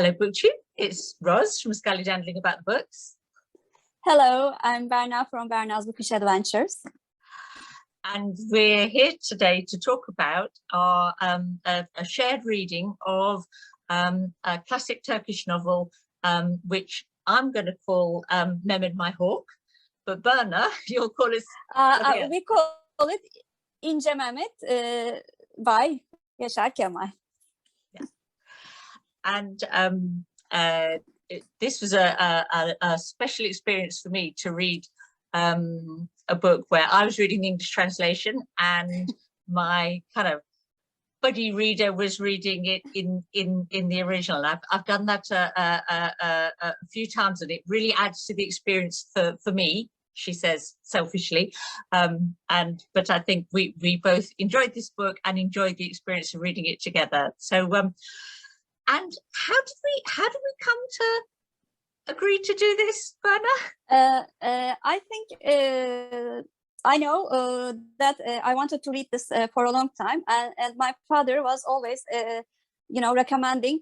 Hello, Bookish. It's Roz from Scallydandling About the Books. Hello, I'm Berna from Berna's Bookish Adventures. And we're here today to talk about our a shared reading of a classic Turkish novel, which I'm going to call Mehmet My Hawk. But Berna, you'll call it... We call it İnce Mehmet by Yaşar Kemal. Yeah. And this was a special experience for me to read a book where I was reading the English translation and my kind of buddy reader was reading it in the original. I've done that a few times, and it really adds to the experience for me, she says selfishly. But I think we both enjoyed this book and enjoyed the experience of reading it together. So and how did we come to agree to do this, Berna? I think I know that I wanted to read this for a long time, and my father was always, recommending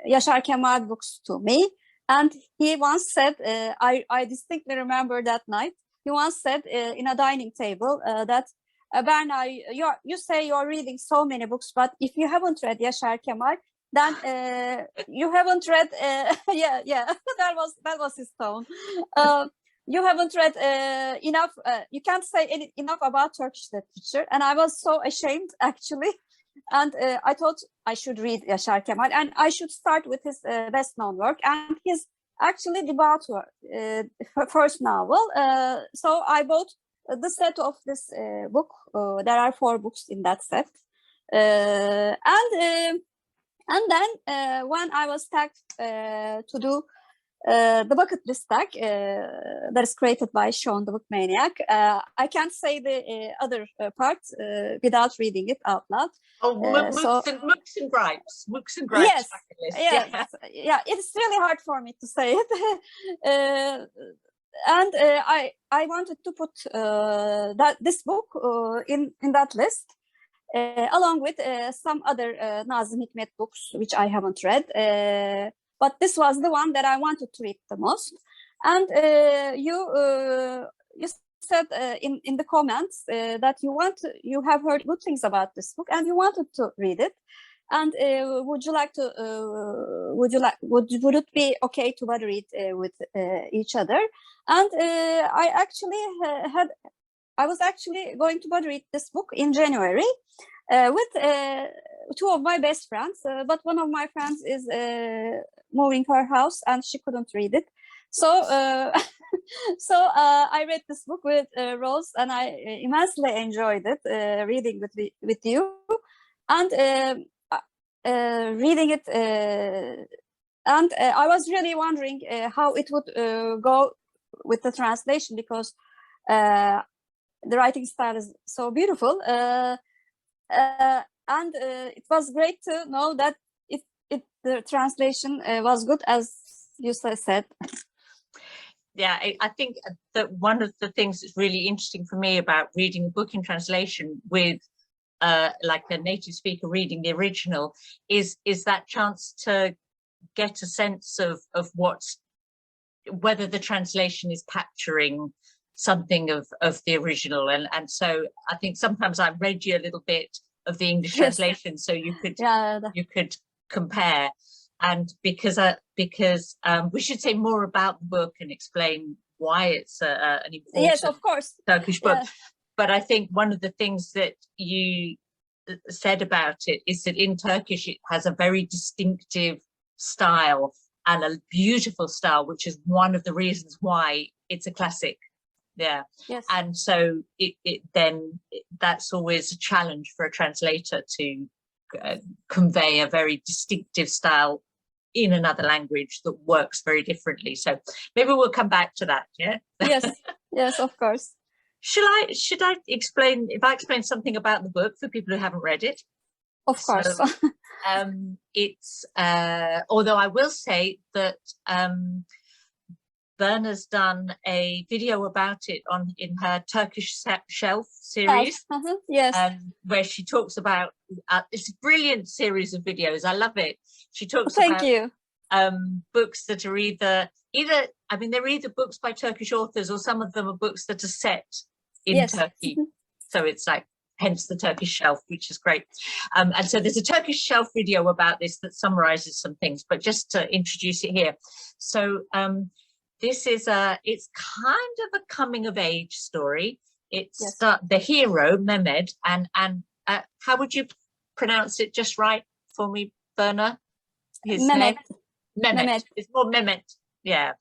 Yaşar Kemal books to me. And he once said, I distinctly remember that night, he once said in a dining table that, Berna, you say you're reading so many books, but if you haven't read Yaşar Kemal, then you haven't read, that was his tone. You haven't read enough, you can't say enough about Turkish literature. And I was so ashamed, actually. And I thought I should read Yaşar Kemal, and I should start with his best-known work, and his actually debut first novel. So I bought the set of this book. There are 4 books in that set. And then when I was tagged to do the bucket list tag that is created by Sean the Book Maniac, I can't say the other part without reading it out loud. Oh, mooks and gripes. Mooks and gripes. Yes, yes, yeah. It's really hard for me to say it. And I wanted to put this book in that list, along with some other Nazım Hikmet books which I haven't read. But this was the one that I wanted to read the most. And you said in the comments that you have heard good things about this book and you wanted to read it. And would it be okay to read with each other? And I was actually going to read this book in January with 2 of my best friends, but one of my friends is moving her house and she couldn't read it. So I read this book with Rose, and I immensely enjoyed it, reading with you, and reading it. And I was really wondering how it would go with the translation, because the writing style is so beautiful. And it was great to know that the translation was good, as you said. Yeah, I think that one of the things that's really interesting for me about reading a book in translation with like a native speaker reading the original is that chance to get a sense of whether the translation is capturing something of the original. And so I think sometimes I read you a little bit of the English translation, so you could compare. And because we should say more about the book and explain why it's an important of course, Turkish book. But I think one of the things that you said about it is that in Turkish it has a very distinctive style and a beautiful style, which is one of the reasons why it's a classic. Yeah. Yes. And so that's always a challenge for a translator to convey a very distinctive style in another language that works very differently. So maybe we'll come back to that. Yeah. Yes, of course. Should I explain, if I explain something about the book for people who haven't read it? Of course. So, it's although I will say that Berna's done a video about it in her Turkish Shelf series. Yes. Where she talks about it's a brilliant series of videos. I love it. She talks Thank about you. Books that are either I mean, they're either books by Turkish authors, or some of them are books that are set in Yes. Turkey. So it's like, hence the Turkish Shelf, which is great. And so there's a Turkish Shelf video about this that summarizes some things, but just to introduce it here. So this is it's kind of a coming of age story. It's the hero, Mehmet, and how would you pronounce it just right for me, Berna? His Mehmet. name? Mehmet. It's more Mehmet. Yeah.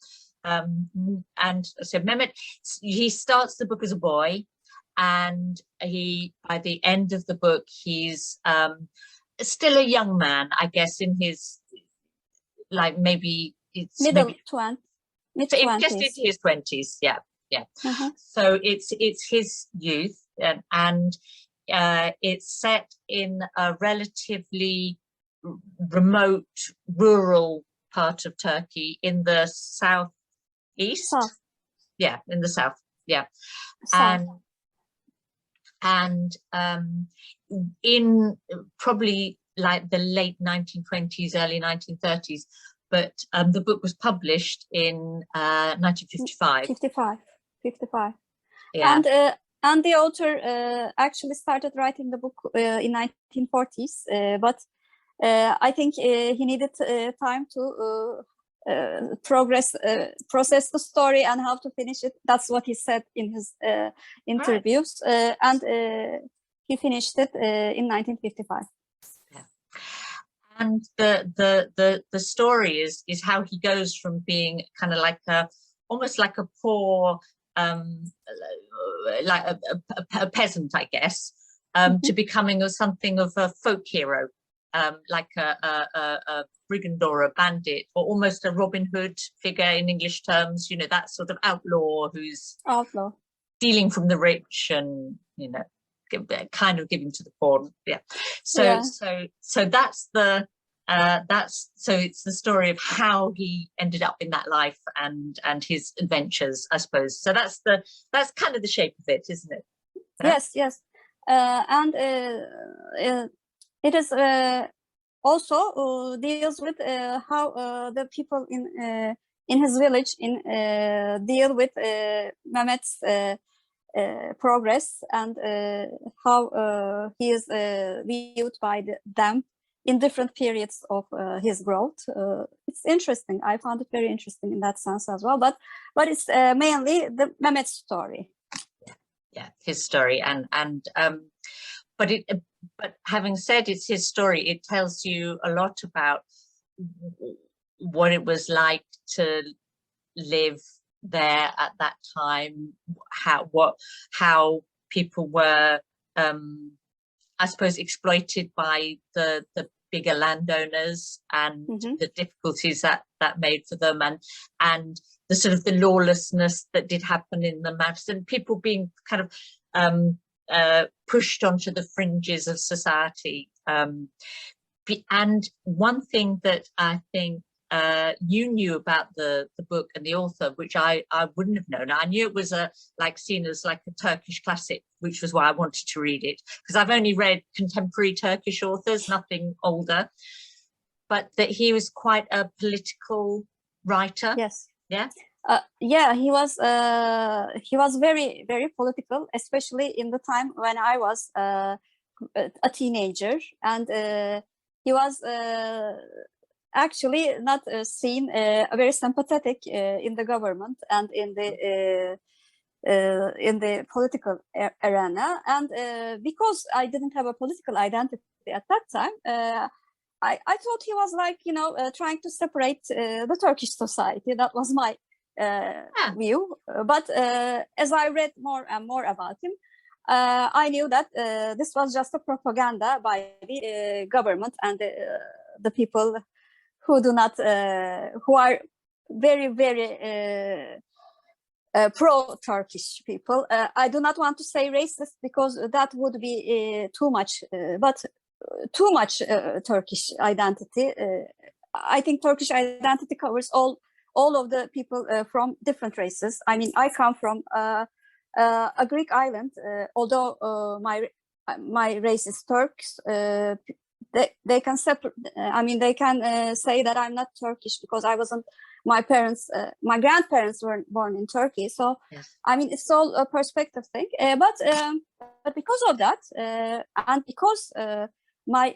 And so Mehmet, he starts the book as a boy, and by the end of the book, he's still a young man, I guess, in his, like, maybe it's mid 20s. Just into his 20s. Yeah. So it's his youth, and it's set in a relatively remote, rural part of Turkey in the southeast. Yeah, in the south. Yeah. And in probably like the late 1920s, early 1930s, but the book was published in 1955. 55. Yeah. And the author actually started writing the book in 1940s, but I think he needed time to process the story and how to finish it. That's what he said in his interviews, and he finished it in 1955. Yeah. And the story is how he goes from being kind of like almost like a poor, like a peasant, I guess, to becoming something of a folk hero. Like a brigand or a bandit, or almost a Robin Hood figure in English terms, you know, that sort of outlaw who's stealing from the rich and, you know, kind of giving to the poor. Yeah. So that's so it's the story of how he ended up in that life and his adventures, I suppose. So that's kind of the shape of it, isn't it? Yeah? Yes. And it is also deals with how the people in his village deal with Mehmet's progress, and how he is viewed by them in different periods of his growth. It's interesting. I found it very interesting in that sense as well. But it's mainly the Mehmet story. Yeah, his story, but having said it's his story, it tells you a lot about what it was like to live there at that time, how people were, I suppose, exploited by the bigger landowners, and the difficulties that made for them, and the sort of the lawlessness that did happen in the maps, and people being kind of pushed onto the fringes of society. And one thing that I think you knew about the book and the author, which I wouldn't have known. I knew it was seen as like a Turkish classic, which was why I wanted to read it, because I've only read contemporary Turkish authors, nothing older, but that he was quite a political writer. Yes. Yeah. Yeah, he was very, very political, especially in the time when I was a teenager, and he was actually not seen very sympathetic in the government and in the political arena. And because I didn't have a political identity at that time, I thought he was like, trying to separate the Turkish society. That was my view. But as I read more and more about him, I knew that this was just a propaganda by the government and the people who do not, who are very, very pro-Turkish people. I do not want to say racist, because that would be too much, but too much Turkish identity. I think Turkish identity covers all all of the people from different races. I mean, I come from a Greek island, although my race is Turks. They can separate. I mean, they can say that I'm not Turkish because I wasn't. My parents, my grandparents were born in Turkey. So, yes. I mean, it's all a perspective thing. But because of that, and because my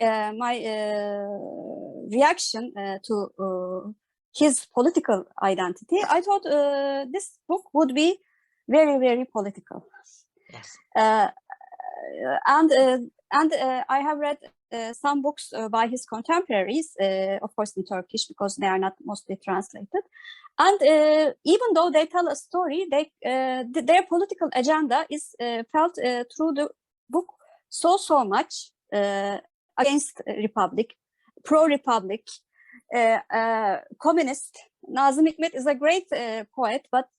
reaction to his political identity, I thought this book would be very, very political. Yes. And I have read some books by his contemporaries, of course in Turkish, because they are not mostly translated. And even though they tell a story, their political agenda is felt through the book so much against Republic, pro-Republic, communist. Nazım Hikmet is a great poet, but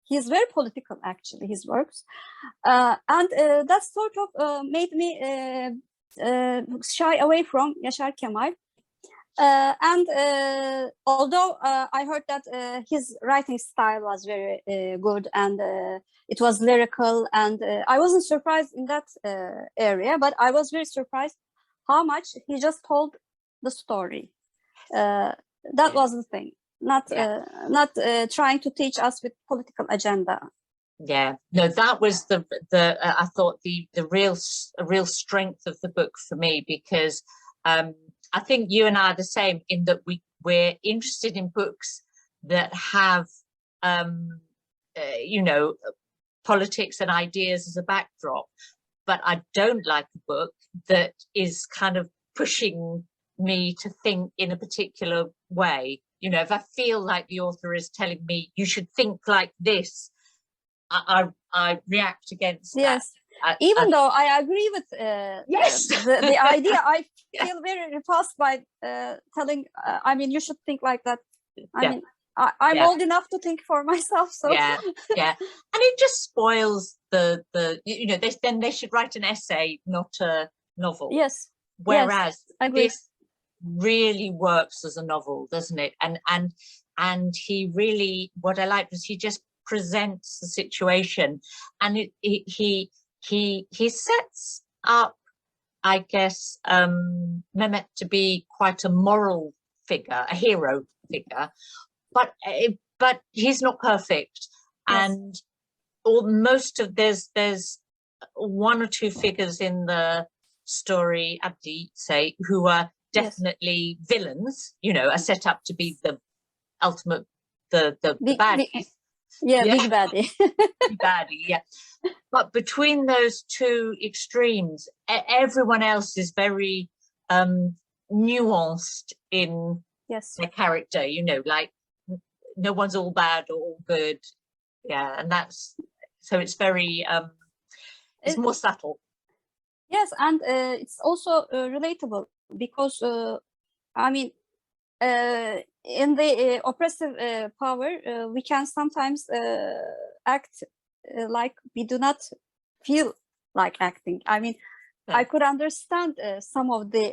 he's very political, actually, his works. And that sort of made me shy away from Yaşar Kemal. And although I heard that his writing style was very good and it was lyrical, and I wasn't surprised in that area, but I was very surprised how much he just told the story. That was the thing. Not trying to teach us with political agenda. Yeah, no, that was the I thought the real strength of the book for me, because I think you and I are the same in that we're interested in books that have you know, politics and ideas as a backdrop, but I don't like a book that is kind of pushing me to think in a particular way. You know, if I feel like the author is telling me you should think like this, I react against that. Even though I agree with yes, the idea, I feel very repulsed by telling. I mean, you should think like that. I mean, I'm old enough to think for myself. So yeah, and it just spoils the you know. Then they should write an essay, not a novel. Yes. Whereas this really works as a novel, doesn't it? And he really, what I liked was he just presents the situation, and he sets up, I guess, Mehmet to be quite a moral figure, a hero figure, but he's not perfect. And most of there's one or two figures in the story, Abdi, say, who are definitely villains, you know, are set up to be the ultimate, the baddies. Big baddie. Big baddie, yeah. But between those two extremes, everyone else is very nuanced in their character, you know, like no one's all bad or all good. Yeah, and that's, so it's very, it's more subtle. Yes, and it's also relatable because, I mean, in the oppressive power, we can sometimes act like we do not feel like acting. I mean, I could understand some of the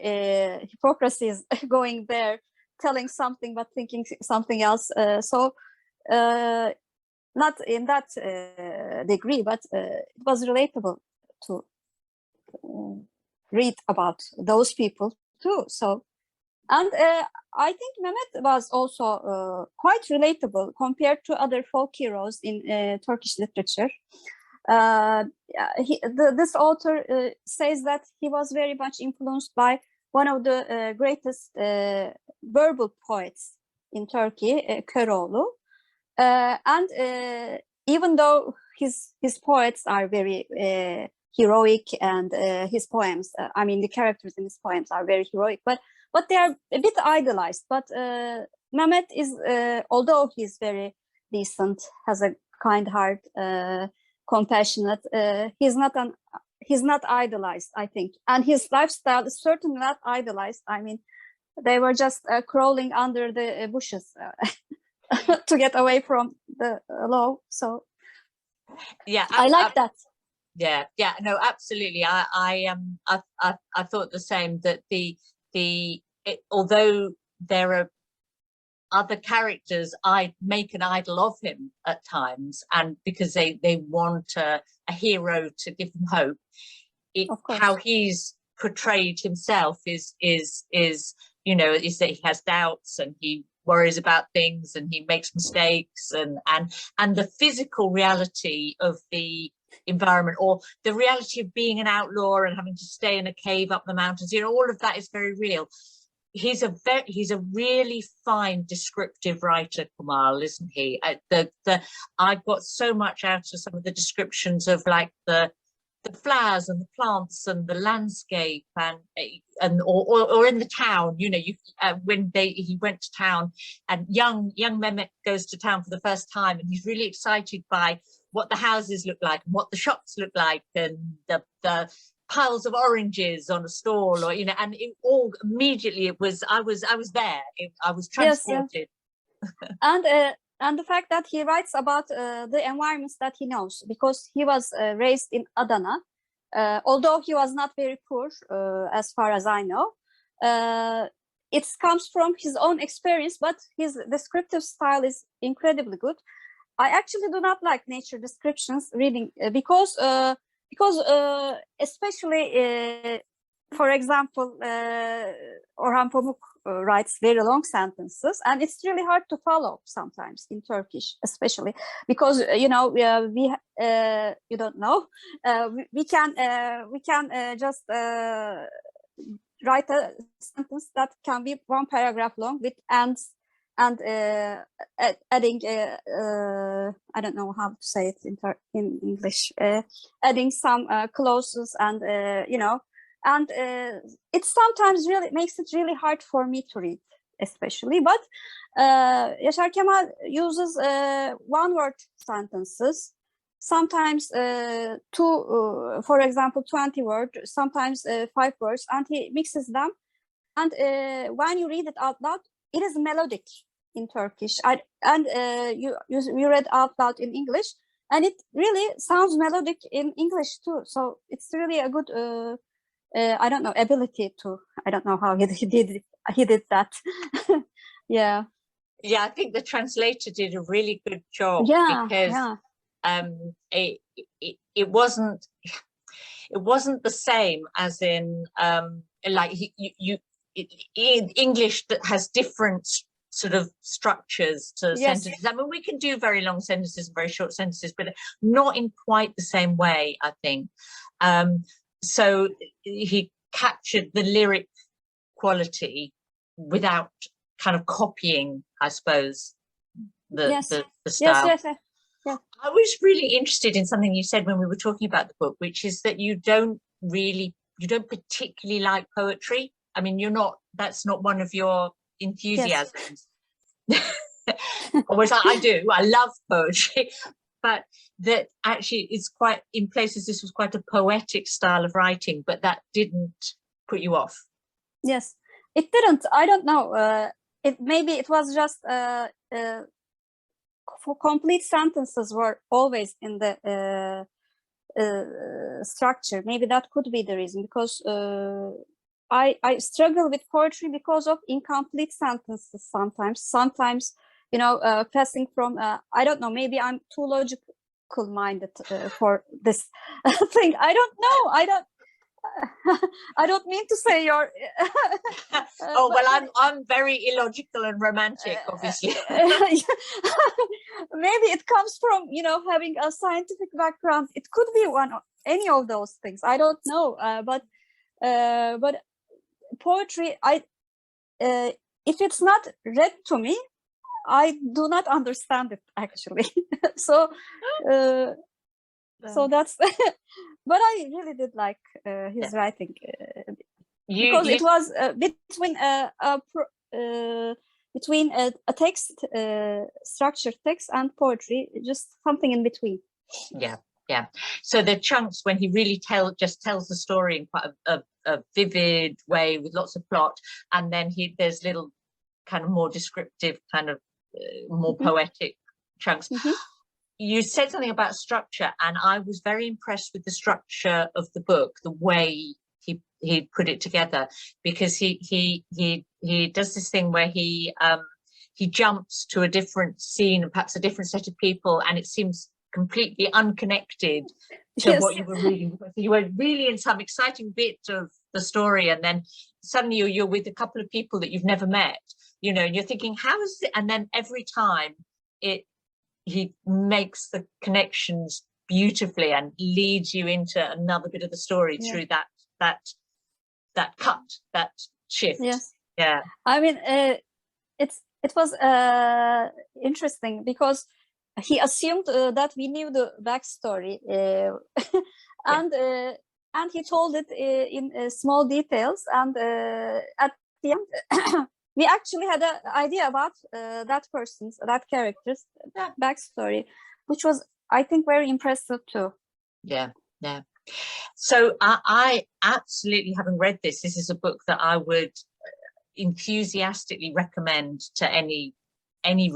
hypocrisies going there, telling something but thinking something else. So not in that degree, but it was relatable to read about those people too. So, and I think Mehmet was also quite relatable compared to other folk heroes in Turkish literature. This author says that he was very much influenced by one of the greatest verbal poets in Turkey, Köroğlu. And even though his poets are very heroic, and his poems, I mean, the characters in his poems are very heroic, but they are a bit idolized. But Mehmet is, although he's very decent, has a kind heart, compassionate, he's not idolized, I think. And his lifestyle is certainly not idolized. I mean, they were just crawling under the bushes to get away from the law. So yeah, I like that. Yeah, no, absolutely. I thought the same, that although there are other characters I make an idol of him at times, and because they want a hero to give them hope. How he's portrayed himself is you know, is that he has doubts and he worries about things and he makes mistakes, and the physical reality of the environment, or the reality of being an outlaw and having to stay in a cave up the mountains, you know, all of that is very real. He's a really fine descriptive writer, Kemal, isn't he? I got so much out of some of the descriptions of like the flowers and the plants and the landscape, or in the town, you know, when he went to town, and young Mehmet goes to town for the first time, and he's really excited by what the houses look like and what the shops look like, and the piles of oranges on a stall, or, you know, and it all immediately, I was there. I was transported. Yes, and the fact that he writes about the environments that he knows, because he was raised in Adana, although he was not very poor, as far as I know. It comes from his own experience, but his descriptive style is incredibly good. I actually do not like nature descriptions reading, because especially, for example, Orhan Pamuk writes very long sentences, and it's really hard to follow sometimes in Turkish, especially because you know, we you don't know, we can just write a sentence that can be one paragraph long with ends and adding I don't know how to say it in English, adding some clauses, and you know, and it sometimes really makes it really hard for me to read, especially. But Yaşar Kemal uses one-word sentences, sometimes two, for example, 20 words, sometimes 5 words, and he mixes them. And when you read it out loud, it is melodic in Turkish. You read out loud in English, and it really sounds melodic in English too. So it's really a good, I don't know, ability to. I don't know how he did that. Yeah. Yeah, I think the translator did a really good job. Yeah, because it wasn't the same as in like in English that has different sort of structures to sentences. I mean, we can do very long sentences and very short sentences, but not in quite the same way, I think. So he captured the lyric quality without kind of copying, I suppose, the style. Yes. I was really interested in something you said when we were talking about the book, which is that you don't particularly like poetry. I mean, that's not one of your enthusiasms. Whereas I do. I love poetry, but that actually it's quite, in places this was quite a poetic style of writing, but that didn't put you off. Yes, it didn't. I don't know. Maybe it was just for complete sentences were always in the structure. Maybe that could be the reason, because I struggle with poetry because of incomplete sentences sometimes, you know, passing from I don't know, maybe I'm too logical minded for this thing. I don't know. I don't mean to say you're oh, well, I'm very illogical and romantic, obviously. Maybe it comes from, you know, having a scientific background. It could be any of those things. I don't know, but poetry, if it's not read to me, I do not understand it, actually. So that's but I really did like his writing, because it was between a text, structured text, and poetry, just something in between. Yeah. So the chunks when he really just tells the story in quite a vivid way with lots of plot, and then there's little kind of more descriptive, kind of more poetic chunks. You said something about structure, and I was very impressed with the structure of the book, the way he put it together, because he does this thing where he he jumps to a different scene and perhaps a different set of people, and it seems completely unconnected to Yes. what you were reading. You were really in some exciting bit of the story, and then suddenly you're with a couple of people that you've never met, you know, and you're thinking, how is it? And then every time he makes the connections beautifully and leads you into another bit of the story through that cut, that shift. Yes. Yeah. I mean, it was interesting because he assumed that we knew the backstory, and he told it in small details, and at the end we actually had an idea about that character's backstory, which was, I think, very impressive too. Yeah. So I absolutely, having read this is a book that I would enthusiastically recommend to any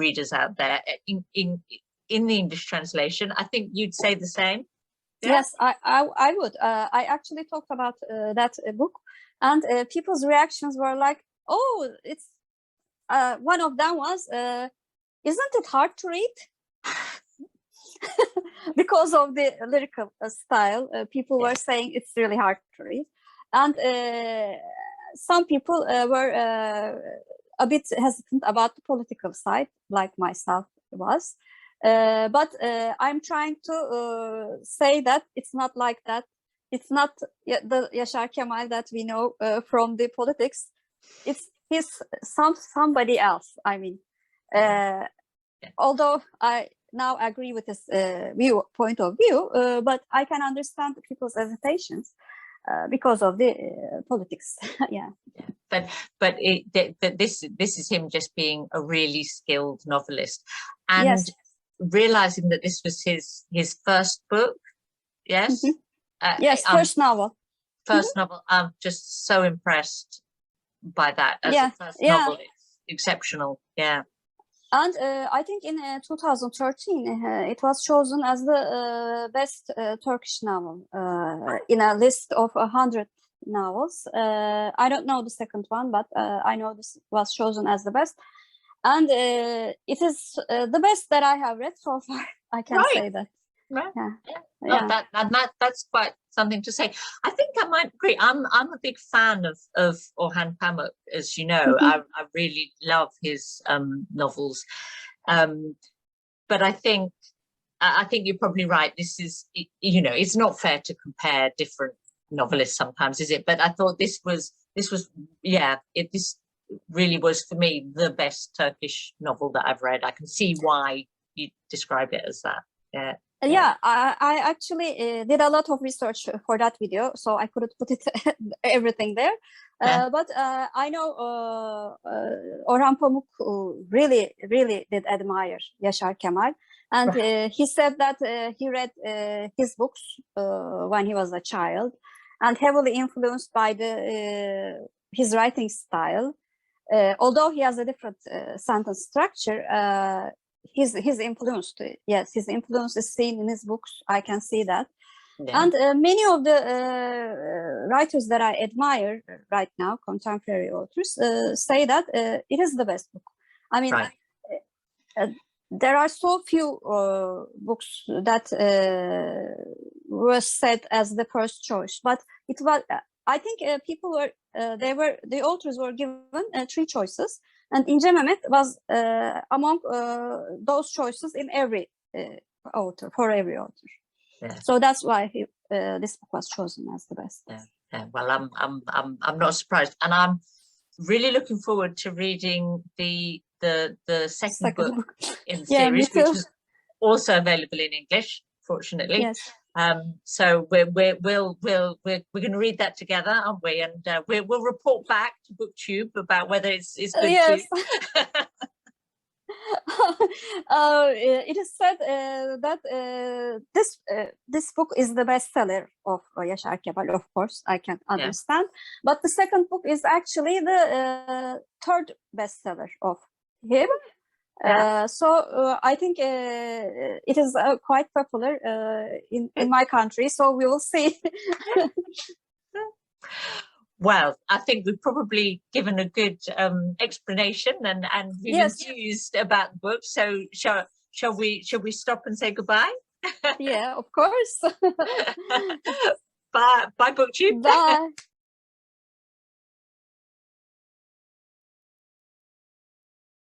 readers out there in the English translation. I think you'd say the same. Yeah? Yes, I would. I actually talked about that book, and people's reactions were like, "Oh, it's." One of them was, "Isn't it hard to read?" Because of the lyrical style, people were saying it's really hard to read, and some people were a bit hesitant about the political side, like myself was. But I'm trying to say that it's not like that. It's not the Yaşar Kemal that we know from the politics. He's somebody else. I mean, although I now agree with this point of view, but I can understand people's hesitations because of the politics. Yeah. But this is him just being a really skilled novelist, and yes. realizing that this was his first book. Yes. Mm-hmm. Yes, first novel. First novel. I'm just so impressed by that. As a first novel, it's exceptional. Yeah. And I think in 2013, it was chosen as the best Turkish novel in a list of 100 novels. I don't know the second one, but I know this was chosen as the best. And it is the best that I have read so far. I can say that. Right. Yeah. That's quite something to say. I think I might agree. I'm a big fan of Orhan Pamuk, as you know. I really love his novels, but I think you're probably right. This is, you know, it's not fair to compare different novelists sometimes, is it? But I thought this was this really was, for me, the best Turkish novel that I've read. I can see why you describe it as that. Yeah. I actually did a lot of research for that video, so I couldn't put it everything there. But I know Orhan Pamuk really did admire Yaşar Kemal, and he said that he read his books when he was a child, and heavily influenced by his writing style. Although he has a different sentence structure, his influence, his influence is seen in his books. I can see that. And many of the writers that I admire right now, contemporary authors, say that it is the best book. I mean, there are so few books that were said as the first choice, but it was. I think people were. The authors were given 3 choices, and İnce Mehmet was among those choices in every author, for every author. Yeah. So that's why this book was chosen as the best. Yeah. Well, I'm not surprised, and I'm really looking forward to reading the second book in the series, which is also available in English, fortunately. Yes. So we're going to read that together, aren't we? And we'll report back to BookTube about whether it's good yes. too. It is said that this book is the bestseller of Yaşar Kemal. Of course, I can understand, but the second book is actually the third bestseller of him. So I think it is quite popular in my country. So we will see. Well, I think we've probably given a good explanation and we've Yes. enthused about the book. So shall we stop and say goodbye? Yeah, of course. Bye, BookTube. Bye.